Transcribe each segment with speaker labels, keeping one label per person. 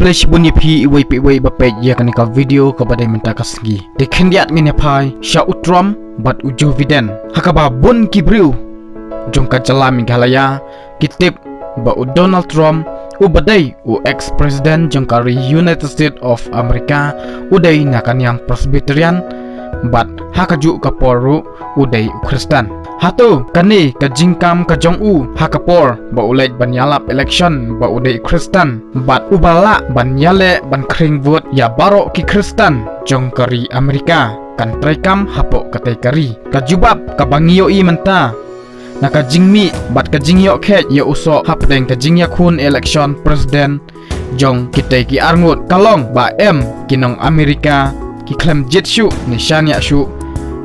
Speaker 1: kublai shibun yepi iwai pi iwai bapet ya kanika video kabadai minta kasgi dekendiat ngene pai sha utrom bat ujo viden hakaba bun kibriu jongka jalami galaya kitip ba Donald Trump ubadai ex president jongkari United States of America udai nakan yang Presbyterian bat hakaju kaporu udai Kristen hatu kani kajingkam kajong hakapor ba ulet banyalap election ba udai Kristen bat ubala banyale ban kring vote ya baro ki Kristen jongkari Amerika kan traikam hapo katai kari kajubab kabangio I menta nakajingmi bat kajingyo khet ya uso hapdeng kajingya kun election president jong kitai ki arngut kalong ba kinong Amerika ki klem jetshu nishanya shu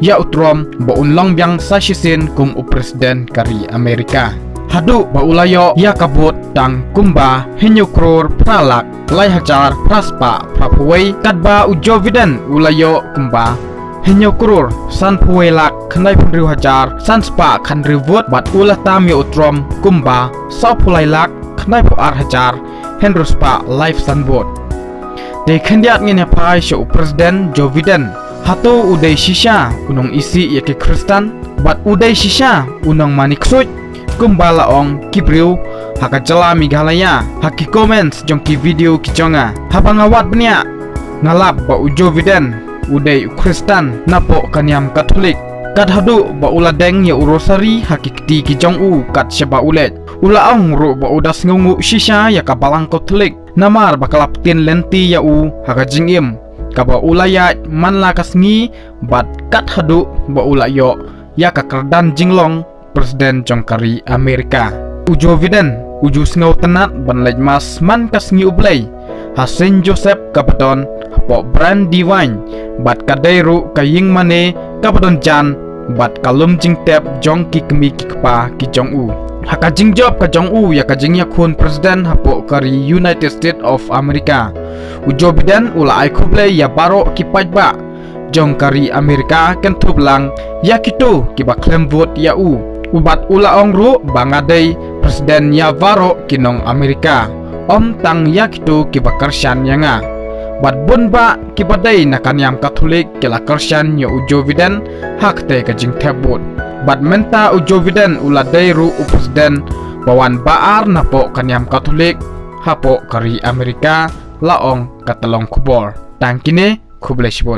Speaker 1: ya utrom ba unlong byang sashisin kum presiden kari Amerika hadu ba ulayo ya kabut tang kumba henyukror pralak lai hajar praspa prapuwei kadba ujo viden ulayo kumba henyukror san puwelak khnai phunriu hajar san spa khanriu vot bat ulah tam ya utrom kumba sa pulailak khnai pu ar hajar henruspa life san vot de khandiat ngene pai sho presiden Joe Biden hatu udai shisha unong isi ya ke Kristen bat udai shisha unong maniksut kumbala ong kibriu haka jala migalaya haki comments jong ki video kijonga habangawat benya ngalap ba ujo Biden udai Kristen napo kanyam Katolik kat hadu ba ula deng ya urosari haki kti kijong kat syaba ulet ula ong ru ba udas ngungu shisha ya kabalang Katolik namar bakalap tin lenti ya haka jingim kaba ulaya manla kasngi bat kat hadu ba ulayo ya kakerdan jinglong presiden jongkari Amerika ujo Biden uju sngau tenat ban lejmas man kasngi ublay hasin Joseph kapadon hapo brand divine bat kadairu kaying mane kapadon jan bat kalum jingtep jong ki kemi ki kpa ki jong haka jingjob ka jong ya kajingya kun presiden hapo kari United States of America ujo Biden ula ai kublai ya baro ki pajba jong kari Amerika ken tublang ya kitu ki ba claim vote ya ubat ula ongru bangadai presiden ya baro kinong Amerika om tang ya kitu ki ba kersyan yanga bat bunba ki badai nakan yam Katolik kila kersyan ya ujo Biden hak te ka jing tebut bat menta ujo Biden ula dairu presiden bawan baar napo kanyam Katolik hapo kari Amerika laong katalong kubor tangkine kublai shibon